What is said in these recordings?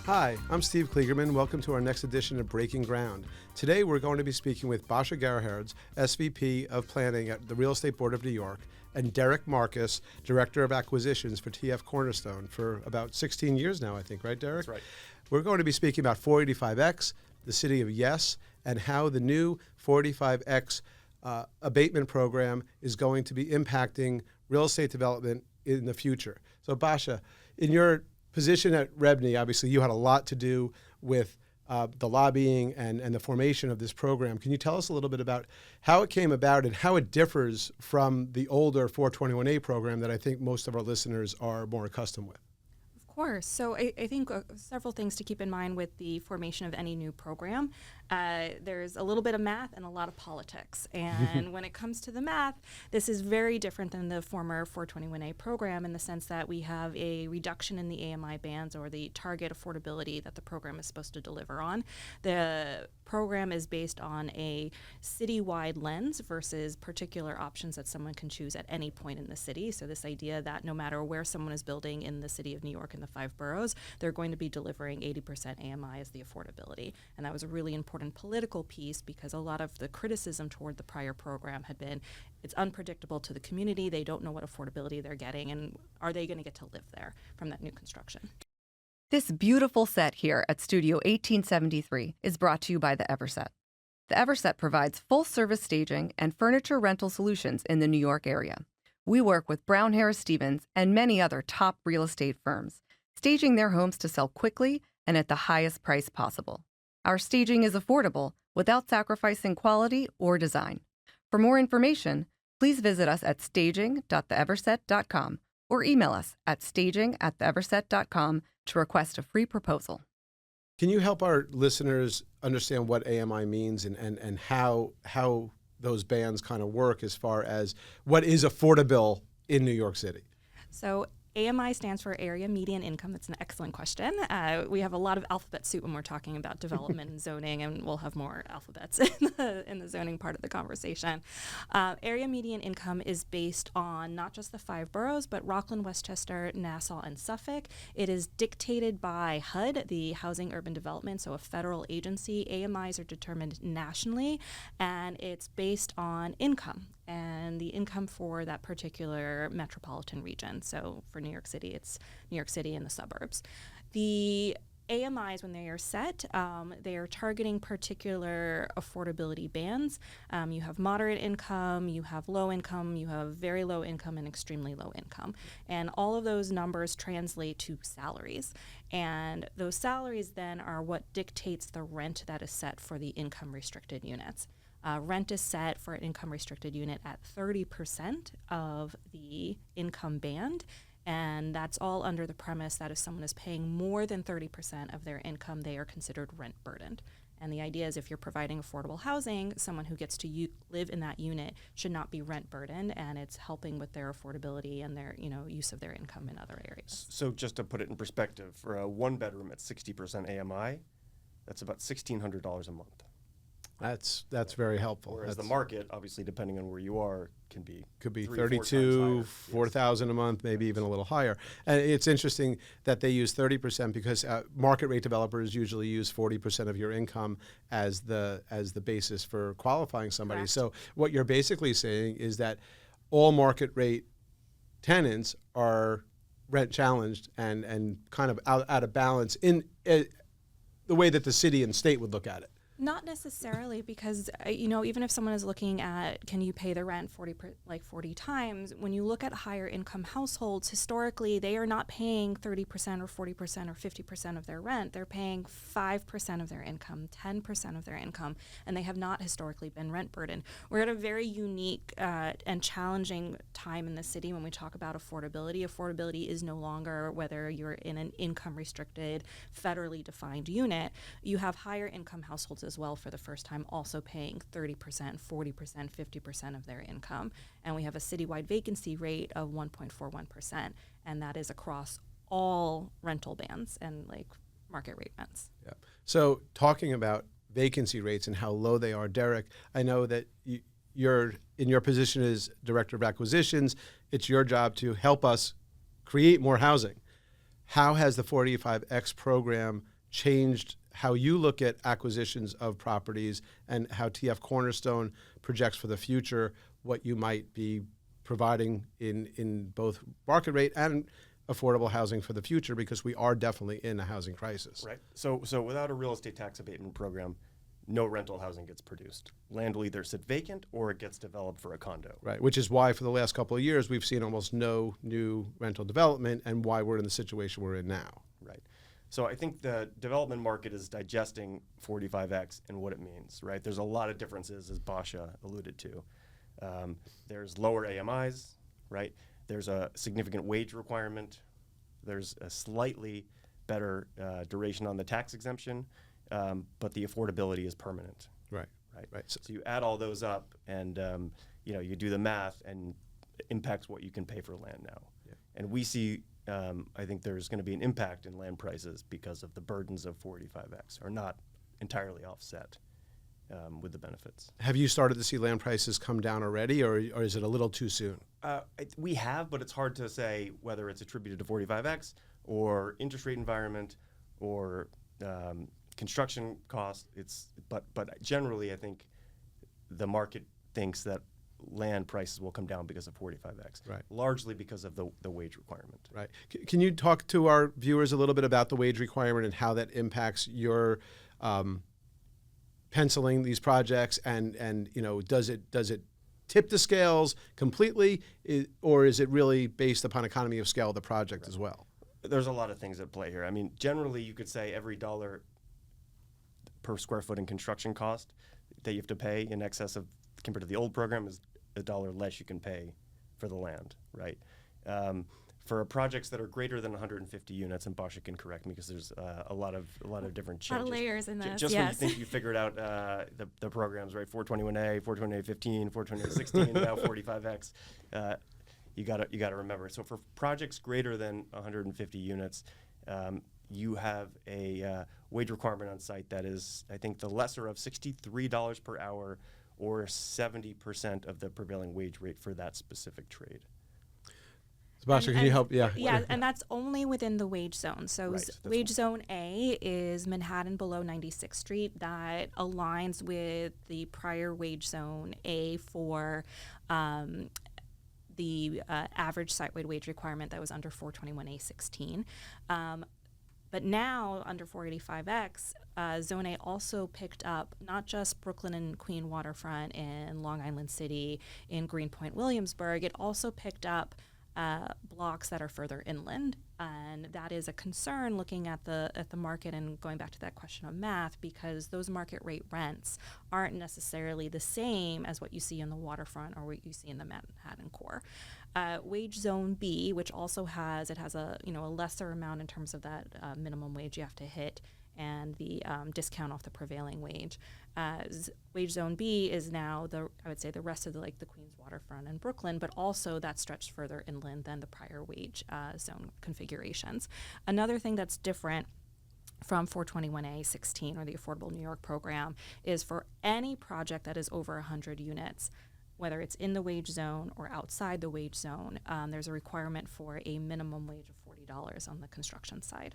Hi, I'm Steve Kliegerman. Welcome to our next edition of Breaking Ground. Today we're going to be speaking with Basha Gerhards, SVP of Planning at the Real Estate Board of New York, and Derek Marcus, Director of Acquisitions for TF Cornerstone for about 16 years now, I think, right, Derek? That's right. We're going to be speaking about 485X, the city of Yes, and how the new 485X abatement program is going to be impacting real estate development in the future. So Basha, in your position at REBNY, obviously you had a lot to do with the lobbying and the formation of this program. Can you tell us a little bit about how it came about and how it differs from the older 421A program that I think most of our listeners are more accustomed with? Of course. So I think several things to keep in mind with the formation of any new program. There's a little bit of math and a lot of politics. And when it comes to the math, this is very different than the former 421A program in the sense that we have a reduction in the AMI bands or the target affordability that the program is supposed to deliver on. The program is based on a citywide lens versus particular options that someone can choose at any point in the city. So this idea that no matter where someone is building in the city of New York and the 5 boroughs, they're going to be delivering 80% AMI as the affordability. And that was a really important political piece because a lot of the criticism toward the prior program had been it's unpredictable to the community, they don't know what affordability they're getting, and are they going to get to live there from that new construction? This beautiful set here at Studio 1873 is brought to you by the Everet. The Everet provides full-service staging and furniture rental solutions in the New York area. We work with Brown Harris Stevens and many other top real estate firms, staging their homes to sell quickly and at the highest price possible. Our staging is affordable without sacrificing quality or design. For more information, please visit us at staging.theeverset.com or email us at staging@theeverset.com to request a free proposal. Can you help our listeners understand what AMI means and how those bands kind of work as far as what is affordable in New York City? So AMI stands for Area Median Income. That's an excellent question. We have a lot of alphabet soup when we're talking about development and zoning, and we'll have more alphabets in the zoning part of the conversation. Area Median Income is based on not just the 5 boroughs, but Rockland, Westchester, Nassau, and Suffolk. It is dictated by HUD, the Housing Urban Development, so a federal agency. AMIs are determined nationally, and it's based on income and the income for that particular metropolitan region. So for New York City, it's New York City and the suburbs. The AMIs, when they are set, they are targeting particular affordability bands. You have moderate income, you have low income, you have very low income, and extremely low income. And all of those numbers translate to salaries. And those salaries then are what dictates the rent that is set for the income restricted units. Rent is set for an income restricted unit at 30% of the income band, and that's all under the premise that if someone is paying more than 30% of their income, they are considered rent burdened. And the idea is if you're providing affordable housing, someone who gets to live in that unit should not be rent burdened, and it's helping with their affordability and their use of their income in other areas. So just to put it in perspective, for a 1-bedroom at 60% AMI, that's about $1,600 a month. That's very helpful. Whereas the market, obviously, depending on where you are, could be 32, 4,000 a month, maybe even a little higher. And it's interesting that they use 30% because market rate developers usually use 40% of your income as the basis for qualifying somebody. Correct. So what you're basically saying is that all market rate tenants are rent challenged and kind of out of balance in the way that the city and state would look at it. Not necessarily, because even if someone is looking at can you pay the rent 40 times, when you look at higher income households, historically they are not paying 30% or 40% or 50% of their rent. They're paying 5% of their income, 10% of their income, and they have not historically been rent burdened. We're at a very unique and challenging time in the city when we talk about affordability. Affordability is no longer whether you're in an income restricted, federally defined unit. You have higher income households as well for the first time also paying 30%, 40%, 50% of their income. And we have a citywide vacancy rate of 1.41%, and that is across all rental bands and market rate rents. Yeah. So talking about vacancy rates and how low they are, Derek, I know that you're in your position as Director of Acquisitions. It's your job to help us create more housing. How has the 45X program changed how you look at acquisitions of properties and how TF Cornerstone projects for the future what you might be providing in both market rate and affordable housing for the future, because we are definitely in a housing crisis. Right. So without a real estate tax abatement program, no rental housing gets produced. Land will either sit vacant or it gets developed for a condo. Right, which is why for the last couple of years we've seen almost no new rental development, and why we're in the situation we're in now. Right. So I think the development market is digesting 45X and what it means, right? There's a lot of differences, as Basha alluded to. There's lower AMIs, right? There's a significant wage requirement. There's a slightly better duration on the tax exemption, but the affordability is permanent. Right. Right. So you add all those up, and you do the math, and it impacts what you can pay for land now. Yeah. And we see, I think there's going to be an impact in land prices because of the burdens of 45X are not entirely offset with the benefits. Have you started to see land prices come down already, or is it a little too soon? We have, but it's hard to say whether it's attributed to 45X or interest rate environment or construction costs. But generally, I think the market thinks that land prices will come down because of 45X, right? Largely because of the wage requirement. Right. Can you talk to our viewers a little bit about the wage requirement and how that impacts your penciling these projects, and does it tip the scales completely, or is it really based upon economy of scale of the project as well? There's a lot of things at play here. I mean, generally you could say every dollar per square foot in construction cost that you have to pay in excess of, compared to the old program, is a dollar less you can pay for the land, right? For projects that are greater than 150 units, and Basha can correct me because there's a lot of different changes. A lot of layers in this. Just when you think you figured out the programs, right? 421A, 428.15, 428.16, now 45X. You gotta remember. So for projects greater than 150 units, you have a wage requirement on site that is, I think, the lesser of $63 per hour, or 70% of the prevailing wage rate for that specific trade. Basha, can you help? Yeah. Yeah, and that's only within the wage zone. So Right, wage zone A is Manhattan below 96th Street. That aligns with the prior wage zone A for the average site-wide wage requirement that was under 421A16. But now, under 485X, Zone A also picked up not just Brooklyn and Queen Waterfront and Long Island City, in Greenpoint, Williamsburg. It also picked up blocks that are further inland, and that is a concern looking at the market, and going back to that question of math, because those market rate rents aren't necessarily the same as what you see in the waterfront or what you see in the Manhattan core. Wage zone B, which also has a lesser amount in terms of that minimum wage you have to hit, and the discount off the prevailing wage. Wage zone B is now the rest of the Queens waterfront and Brooklyn, but also that stretched further inland than the prior wage zone configurations. Another thing that's different from 421A16 or the Affordable New York program is for any project that is over 100 units, whether it's in the wage zone or outside the wage zone, there's a requirement for a minimum wage of $40 on the construction side.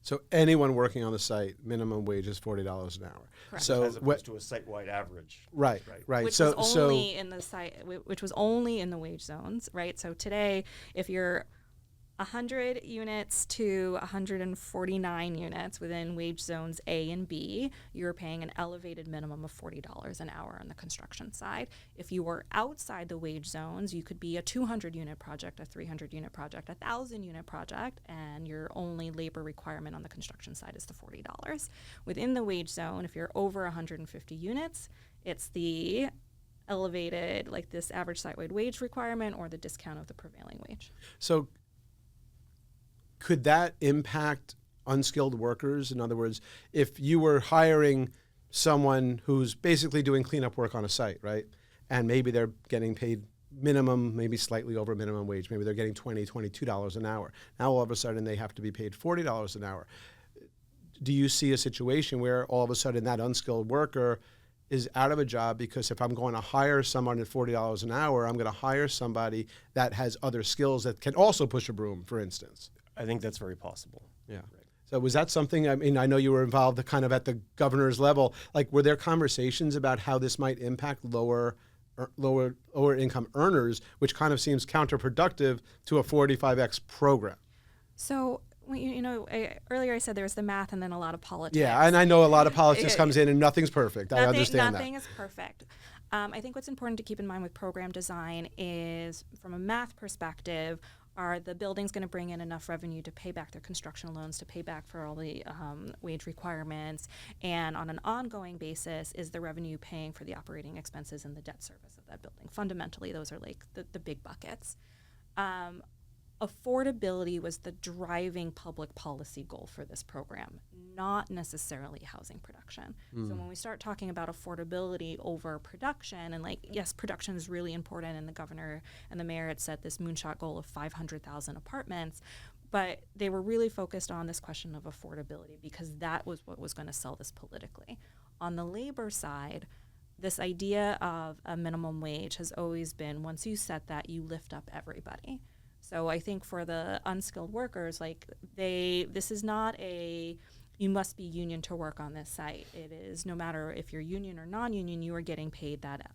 So anyone working on the site, minimum wage is $40 an hour. Correct. So as opposed to a site-wide average. Right. Which was only in the site, which was only in the wage zones, right? So today, if you're 100 units to 149 units within wage zones A and B, you're paying an elevated minimum of $40 an hour on the construction side. If you were outside the wage zones, you could be a 200-unit project, a 300-unit project, a 1,000-unit project, and your only labor requirement on the construction side is the $40. Within the wage zone, if you're over 150 units, it's the elevated, this average site-wide wage requirement or the discount of the prevailing wage. So could that impact unskilled workers? In other words, if you were hiring someone who's basically doing cleanup work on a site, right? And maybe they're getting paid minimum, maybe slightly over minimum wage. Maybe they're getting $22 an hour. Now all of a sudden they have to be paid $40 an hour. Do you see a situation where all of a sudden that unskilled worker is out of a job because if I'm going to hire someone at $40 an hour, I'm going to hire somebody that has other skills that can also push a broom, for instance. I think that's very possible. Yeah. Right. So was that something, I mean, I know you were involved kind of at the governor's level. Like, were there conversations about how this might impact lower income earners, which kind of seems counterproductive to a 45X program? So, earlier I said there was the math and then a lot of politics. Yeah, and I know a lot of politics comes in and nothing's perfect. I understand that. Nothing is perfect. I think what's important to keep in mind with program design is, from a math perspective, are the buildings going to bring in enough revenue to pay back their construction loans, to pay back for all the wage requirements, and on an ongoing basis, is the revenue paying for the operating expenses and the debt service of that building? Fundamentally, those are like the big buckets. Affordability was the driving public policy goal for this program, not necessarily housing production. So when we start talking about affordability over production, and yes, production is really important, and the governor and the mayor had set this moonshot goal of 500,000 apartments, but they were really focused on this question of affordability because that was what was going to sell this politically. On the labor side, this idea of a minimum wage has always been, once you set that, you lift up everybody. So I think for the unskilled workers, this is not you must be union to work on this site. It is, no matter if you're union or non-union, you are getting paid that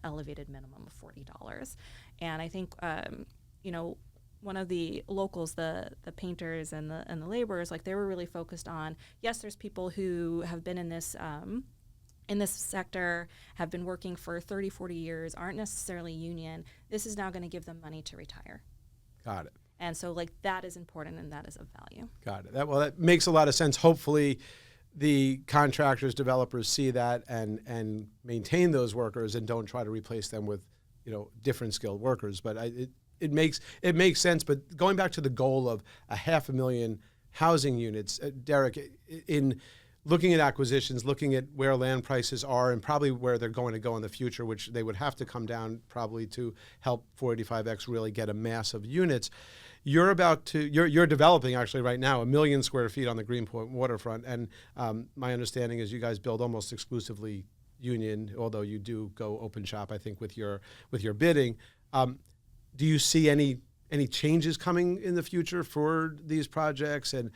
elevated minimum of $40. And I think, one of the locals, the painters and the laborers, they were really focused on, yes, there's people who have been in this sector, have been working for 30, 40 years, aren't necessarily union. This is now going to give them money to retire. Got it. And so that is important, and that is of value. Got it. That makes a lot of sense. Hopefully the contractors, developers see that and maintain those workers and don't try to replace them with, different skilled workers. But it makes sense. But going back to the goal of 500,000 housing units, Derek, in looking at acquisitions, looking at where land prices are and probably where they're going to go in the future, which they would have to come down probably to help 485X really get a mass of units. You're developing actually right now 1 million square feet on the Greenpoint waterfront. And my understanding is you guys build almost exclusively union, although you do go open shop, I think, with your bidding. Do you see any changes coming in the future for these projects? And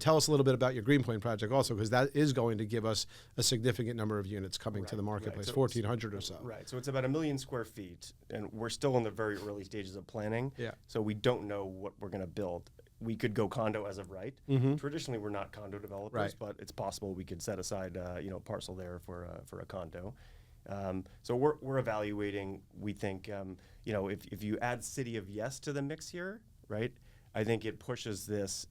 tell us a little bit about your Greenpoint project also, because that is going to give us a significant number of units coming to the marketplace, 1,400 or so. Right, so it's about 1 million square feet, and we're still in the very early stages of planning. Yeah. So we don't know what we're going to build. We could go condo as of right. Mm-hmm. Traditionally, we're not condo developers, right, but it's possible we could set aside parcel there for a condo. So we're evaluating. We think if you add City of Yes to the mix here, right, I think it pushes this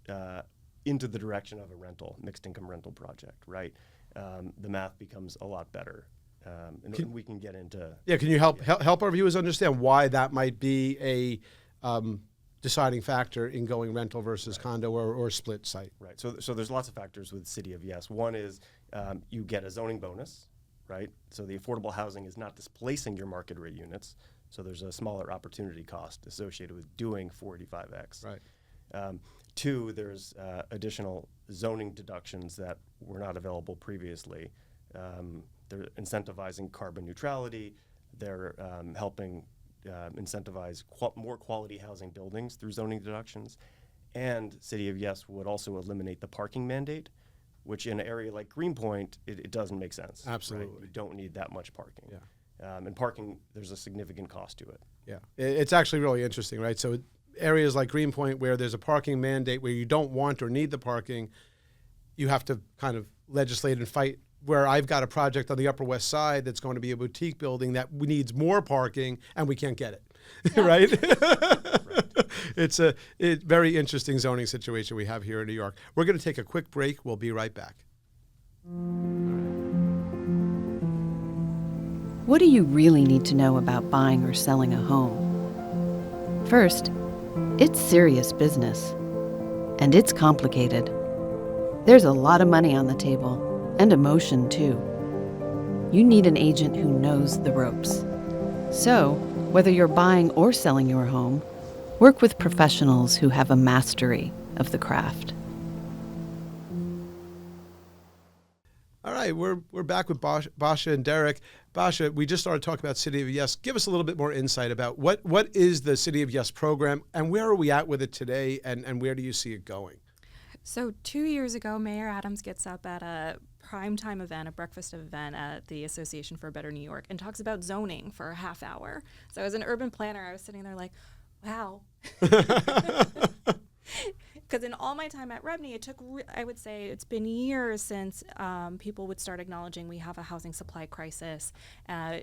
into the direction of a mixed income rental project, right? The math becomes a lot better, and we can get into. Yeah, can you help our viewers understand why that might be a deciding factor in going rental versus condo or split site? Right. So there's lots of factors with City of Yes. One is you get a zoning bonus. Right, so the affordable housing is not displacing your market rate units, so there's a smaller opportunity cost associated with doing 485X. Right. Two, there's additional zoning deductions that were not available previously. They're incentivizing carbon neutrality. They're helping incentivize more quality housing buildings through zoning deductions. And City of Yes would also eliminate the parking mandate, which in an area like Greenpoint, it doesn't make sense. Absolutely. Right? You don't need that much parking. Yeah. And parking, there's a significant cost to it. Yeah. It's actually really interesting, right? So areas like Greenpoint where there's a parking mandate where you don't want or need the parking, you have to kind of legislate and fight. Where I've got a project on the Upper West Side that's going to be a boutique building that needs more parking and we can't get it, yeah. Right? Right. It's a very interesting zoning situation we have here in New York. We're going to take a quick break. We'll be right back. What do you really need to know about buying or selling a home? First, it's serious business, and it's complicated. There's a lot of money on the table, and emotion too. You need an agent who knows the ropes. So, whether you're buying or selling your home, work with professionals who have a mastery of the craft. All right. Hi, we're back with Basha and Derek. Basha, we just started talking about City of Yes. Give us a little bit more insight about what is the City of Yes program, and where are we at with it today, and where do you see it going? So 2 years ago, Mayor Adams gets up at a primetime event, a breakfast event at the Association for a Better New York, and talks about zoning for a half hour. So as an urban planner, I was sitting there like, wow. Because in all my time at REBNY, it took, I would say, it's been years since people would start acknowledging we have a housing supply crisis.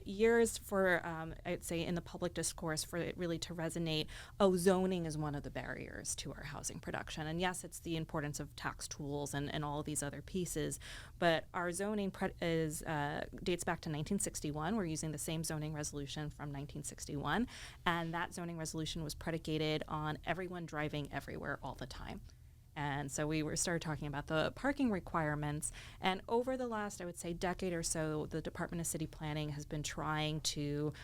Years for, I'd say, in the public discourse for it really to resonate, zoning is one of the barriers to our housing production. And yes, it's the importance of tax tools and all of these other pieces. But our zoning dates back to 1961. We're using the same zoning resolution from 1961. And that zoning resolution was predicated on everyone driving everywhere all the time. And so we started talking about the parking requirements. And over the last, I would say, decade or so, the Department of City Planning has been trying to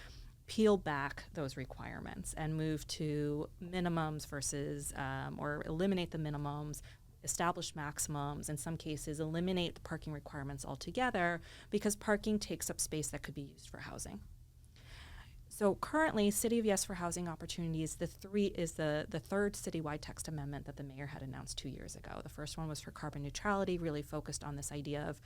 peel back those requirements and move to minimums versus, or eliminate the minimums, establish maximums, in some cases eliminate the parking requirements altogether, because parking takes up space that could be used for housing. So currently, City of Yes for Housing Opportunities, the third citywide text amendment that the mayor had announced 2 years ago. The first one was for carbon neutrality, really focused on this idea of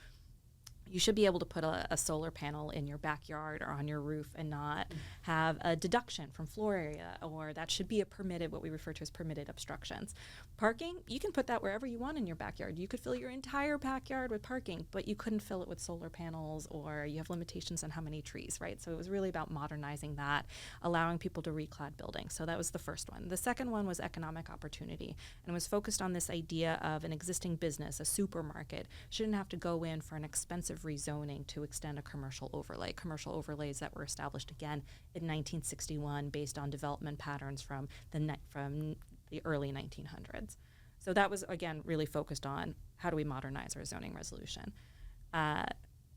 you should be able to put a solar panel in your backyard or on your roof and not have a deduction from floor area, or that should be what we refer to as permitted obstructions. Parking, you can put that wherever you want in your backyard. You could fill your entire backyard with parking, but you couldn't fill it with solar panels, or you have limitations on how many trees, right? So it was really about modernizing that, allowing people to reclad buildings. So that was the first one. The second one was economic opportunity, and it was focused on this idea of an existing business, a supermarket, shouldn't have to go in for an expensive rezoning to extend a commercial overlays that were established again in 1961 based on development patterns from the early 1900s. So that was, again, really focused on how do we modernize our zoning resolution.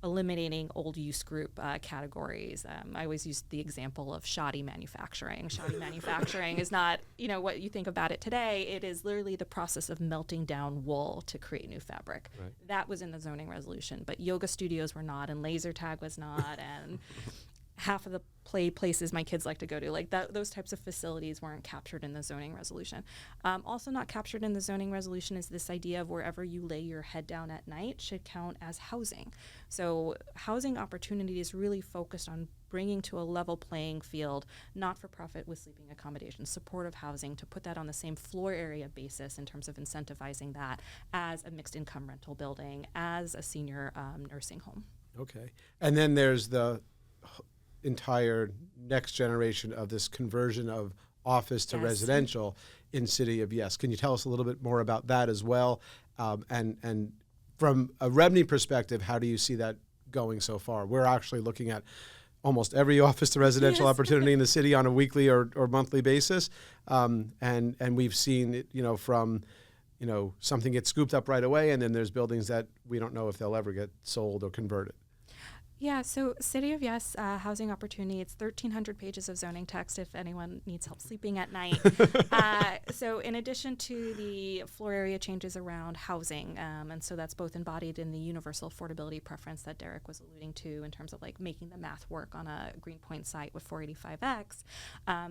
Eliminating old use group categories. I always use the example of shoddy manufacturing. Shoddy manufacturing is not, what you think about it today. It is literally the process of melting down wool to create new fabric. Right. That was in the zoning resolution, but yoga studios were not, and laser tag was not, and half of the places my kids like to go to, like those types of facilities weren't captured in the zoning resolution. Also not captured in the zoning resolution is this idea of wherever you lay your head down at night should count as housing. So housing opportunity is really focused on bringing to a level playing field, not-for-profit with sleeping accommodations, supportive housing, to put that on the same floor area basis in terms of incentivizing that as a mixed income rental building, as a senior nursing home. Okay. And then there's the entire next generation of this conversion of office to residential in City of Yes. Can you tell us a little bit more about that as well? And from a REBNY perspective, how do you see that going so far? We're actually looking at almost every office to residential opportunity in the city on a weekly or monthly basis. And we've seen it, from something gets scooped up right away, and then there's buildings that we don't know if they'll ever get sold or converted. Yeah, so City of Yes Housing Opportunity, it's 1,300 pages of zoning text if anyone needs help sleeping at night. So in addition to the floor area changes around housing, and so that's both embodied in the universal affordability preference that Derek was alluding to in terms of like making the math work on a Greenpoint site with 485X,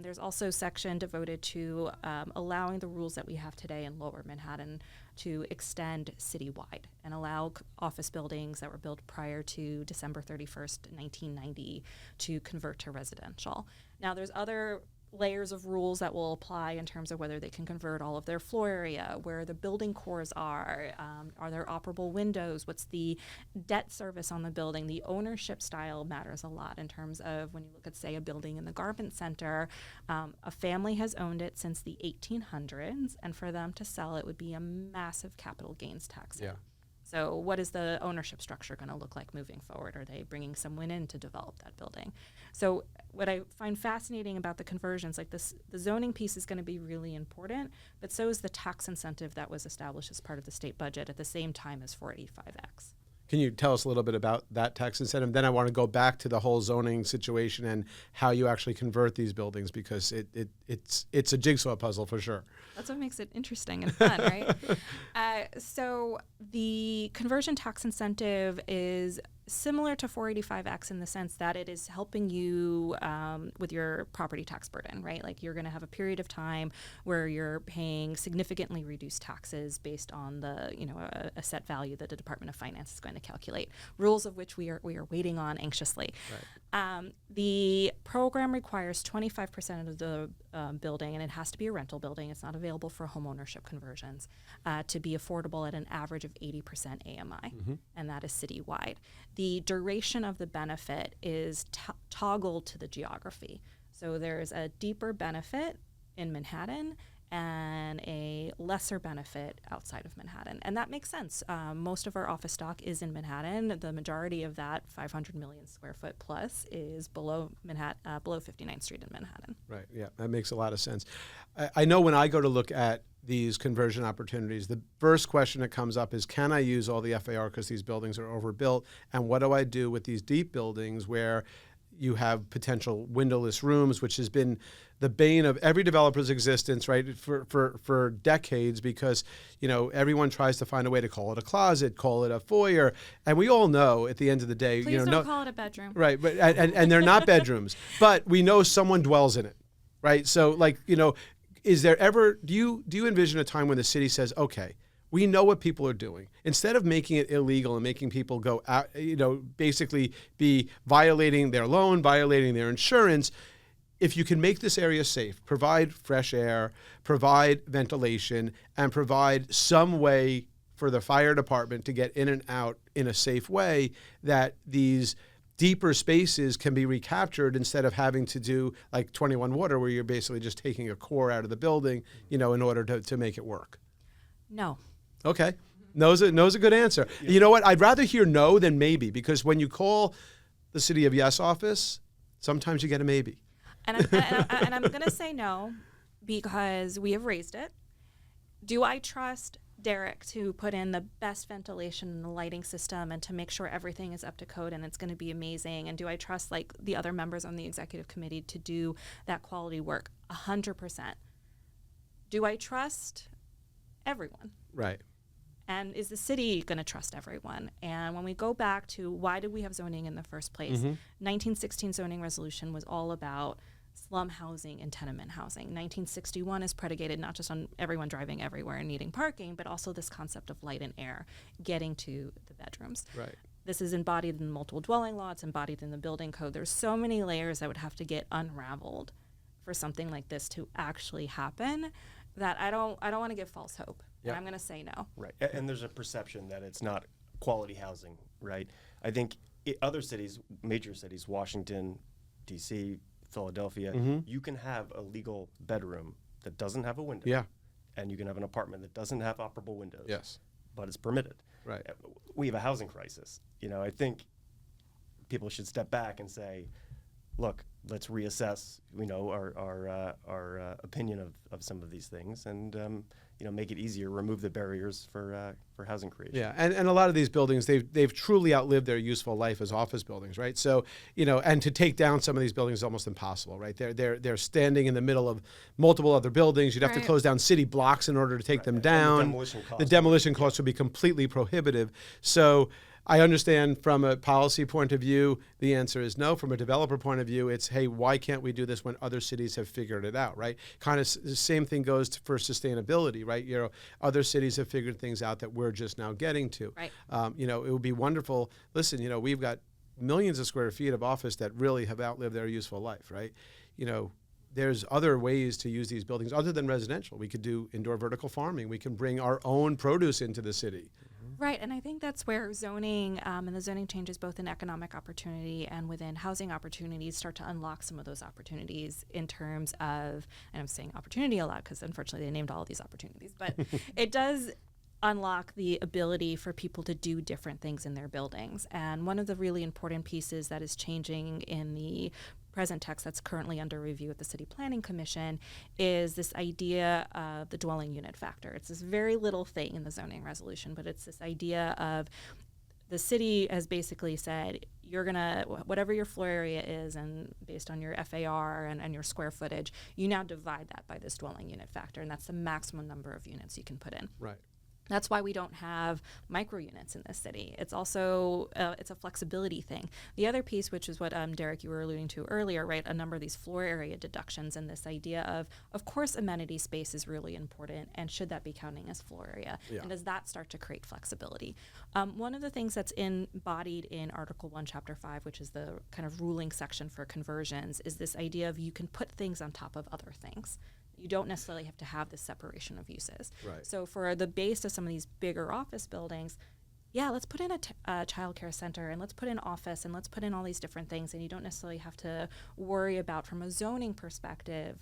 there's also a section devoted to allowing the rules that we have today in Lower Manhattan to extend citywide and allow office buildings that were built prior to December 31st, 1990 to convert to residential. Now there's other layers of rules that will apply in terms of whether they can convert all of their floor area, where the building cores are there operable windows, what's the debt service on the building. The ownership style matters a lot in terms of when you look at, say, a building in the Garment Center, a family has owned it since the 1800s, and for them to sell it would be a massive capital gains tax. Yeah. So what is the ownership structure going to look like moving forward? Are they bringing someone in to develop that building? So what I find fascinating about the conversions, like this, the zoning piece is going to be really important, but so is the tax incentive that was established as part of the state budget at the same time as 485X. Can you tell us a little bit about that tax incentive? Then I want to go back to the whole zoning situation and how you actually convert these buildings, because it's a jigsaw puzzle for sure. That's what makes it interesting and fun, right? So the conversion tax incentive is similar to 485X in the sense that it is helping you with your property tax burden, right? Like you're going to have a period of time where you're paying significantly reduced taxes based on the, a set value that the Department of Finance is going to calculate, rules of which we are waiting on anxiously. Right. The program requires 25% of the building, and it has to be a rental building. It's not available for home ownership conversions, to be affordable at an average of 80% AMI, and that is citywide. The duration of the benefit is toggled to the geography. So there's a deeper benefit in Manhattan and a lesser benefit outside of Manhattan. And that makes sense. Most of our office stock is in Manhattan. The majority of that 500 million square foot plus is below Manhattan, below 59th Street in Manhattan. Right, yeah, that makes a lot of sense. I know when I go to look at these conversion opportunities, the first question that comes up is, can I use all the FAR because these buildings are overbuilt? And what do I do with these deep buildings where you have potential windowless rooms, which has been the bane of every developer's existence, right, for decades, because, everyone tries to find a way to call it a closet, call it a foyer, and we all know at the end of the day, Please don't call it a bedroom. Right, but and they're not bedrooms, but we know someone dwells in it, right? So, is there ever, do you envision a time when the city says, okay, we know what people are doing. Instead of making it illegal and making people go out, basically be violating their loan, violating their insurance, if you can make this area safe, provide fresh air, provide ventilation, and provide some way for the fire department to get in and out in a safe way, that these deeper spaces can be recaptured instead of having to do like 21 Water, where you're basically just taking a core out of the building, in order to make it work. No. Okay. No's a good answer. Yeah. You know what? I'd rather hear no than maybe, because when you call the City of Yes office, sometimes you get a maybe. And I'm going to say no because we have raised it. Do I trust Derek to put in the best ventilation and the lighting system and to make sure everything is up to code and it's going to be amazing? And do I trust the other members on the executive committee to do that quality work? 100%. Do I trust everyone? Right. And is the city going to trust everyone? And when we go back to why did we have zoning in the first place, 1916 zoning resolution was all about slum housing and tenement housing. 1961 is predicated not just on everyone driving everywhere and needing parking, but also this concept of light and air getting to the bedrooms. Right. This is embodied in the multiple dwelling law. It's embodied in the building code. There's so many layers that would have to get unraveled for something like this to actually happen that I don't want to give false hope. Yep. And I'm going to say no. Right. And there's a perception that it's not quality housing, right? I think other cities, major cities, Washington, D.C., Philadelphia, you can have a legal bedroom that doesn't have a window. Yeah. And you can have an apartment that doesn't have operable windows. Yes. But it's permitted. Right. We have a housing crisis. I think people should step back and say, look, let's reassess, our opinion of some of these things, and make it easier, remove the barriers for housing creation. Yeah, and a lot of these buildings, they've truly outlived their useful life as office buildings, right? So, and to take down some of these buildings is almost impossible, right? They're standing in the middle of multiple other buildings. You'd have to close down city blocks in order to take them down. The demolition costs would be completely prohibitive. So I understand from a policy point of view, the answer is no. From a developer point of view, it's, hey, why can't we do this when other cities have figured it out, right? Kind of the same thing goes for sustainability, right? Other cities have figured things out that we're just now getting to. Right. It would be wonderful. Listen, we've got millions of square feet of office that really have outlived their useful life, right? There's other ways to use these buildings other than residential. We could do indoor vertical farming. We can bring our own produce into the city. Right, and I think that's where zoning and the zoning changes both in economic opportunity and within housing opportunities start to unlock some of those opportunities in terms of, and I'm saying opportunity a lot because unfortunately they named all of these opportunities, but it does unlock the ability for people to do different things in their buildings. And one of the really important pieces that is changing in the present text that's currently under review at the City Planning Commission is this idea of the dwelling unit factor. It's this very little thing in the zoning resolution, but it's this idea of the city has basically said, you're going to, whatever your floor area is, and based on your FAR and your square footage, you now divide that by this dwelling unit factor, and that's the maximum number of units you can put in. Right. That's why we don't have micro units in this city. It's also, it's a flexibility thing. The other piece, which is what Derek, you were alluding to earlier, right? A number of these floor area deductions and this idea of course, amenity space is really important, and should that be counting as floor area? Yeah. And does that start to create flexibility? One of the things that's embodied in Article 1, Chapter 5, which is the kind of ruling section for conversions, is this idea of you can put things on top of other things. You don't necessarily have to have this separation of uses. Right. So for the base of some of these bigger office buildings, yeah, let's put in a child care center, and let's put in office, and let's put in all these different things, and you don't necessarily have to worry about, from a zoning perspective,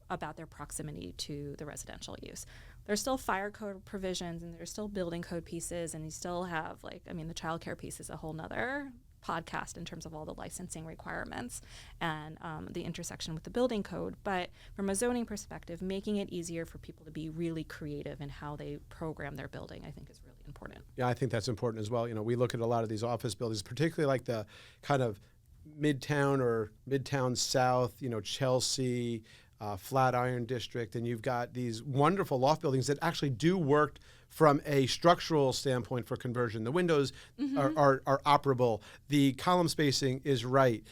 about their proximity to the residential use. There's still fire code provisions, and there's still building code pieces, and you still have, the child care piece is a whole nother podcast in terms of all the licensing requirements and the intersection with the building code. But from a zoning perspective, making it easier for people to be really creative in how they program their building, I think, is really important. Yeah, I think that's important as well. We look at a lot of these office buildings, particularly like the kind of Midtown or Midtown South, Chelsea, Flatiron District, and you've got these wonderful loft buildings that actually do work from a structural standpoint for conversion. The windows are operable. The column spacing is right.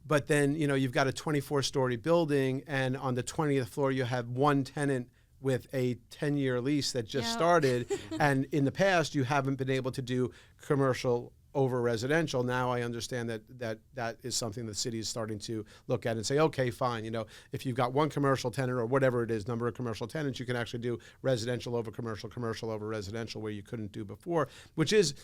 But then, you've got a 24-story building, and on the 20th floor, you have one tenant with a 10-year lease that just started. And in the past, you haven't been able to do commercial over residential. Now I understand that is something the city is starting to look at and say, okay, fine. If you've got one commercial tenant or whatever it is, number of commercial tenants, you can actually do residential over commercial, commercial over residential, where you couldn't do before, which is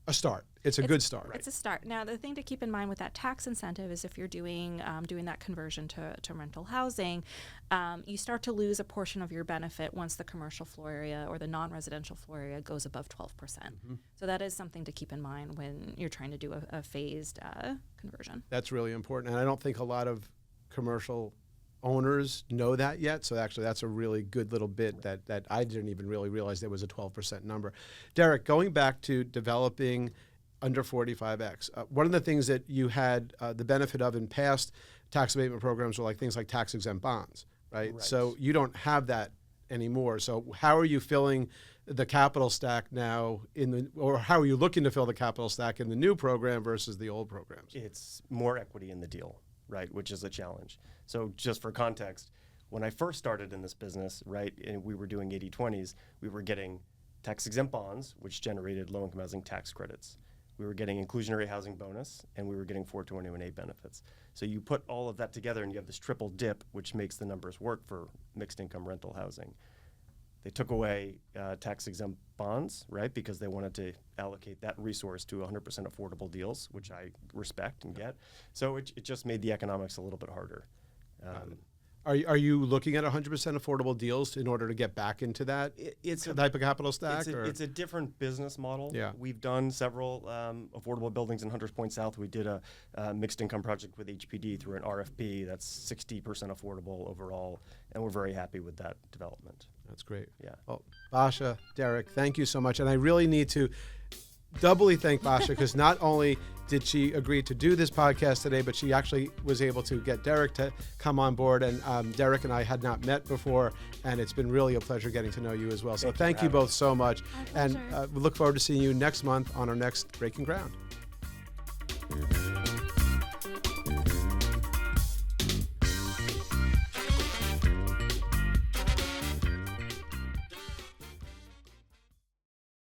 a start. It's a good start. It's a start. Now, the thing to keep in mind with that tax incentive is if you're doing that conversion to rental housing, you start to lose a portion of your benefit once the commercial floor area or the non-residential floor area goes above 12%. So that is something to keep in mind when you're trying to do a phased conversion. That's really important. And I don't think a lot of commercial owners know that yet. So actually that's a really good little bit that I didn't even really realize there was a 12% number. Derek, going back to developing under 45X, one of the things that you had the benefit of in past tax abatement programs were things like tax exempt bonds, right? So you don't have that anymore. So how are you filling the capital stack now or how are you looking to fill the capital stack in the new program versus the old programs? It's more equity in the deal, right, which is a challenge. So just for context, when I first started in this business, right, and we were doing 80/20s, we were getting tax-exempt bonds, which generated low-income housing tax credits. We were getting inclusionary housing bonus, and we were getting 421A benefits. So you put all of that together, and you have this triple dip, which makes the numbers work for mixed-income rental housing. They took away tax-exempt bonds, right, because they wanted to allocate that resource to 100% affordable deals, which I respect and get. So it just made the economics a little bit harder. Are you looking at 100% affordable deals in order to get back into that type of capital stack? It's a different business model. Yeah. We've done several affordable buildings in Hunters Point South. We did a mixed income project with HPD through an RFP that's 60% affordable overall, and we're very happy with that development. That's great. Yeah. Well, Basha, Derek, thank you so much. And I really need to doubly thank Basha because not only did she agree to do this podcast today, but she actually was able to get Derek to come on board. And Derek and I had not met before, and it's been really a pleasure getting to know you as well. So thank you both so much. And we look forward to seeing you next month on our next Breaking Ground.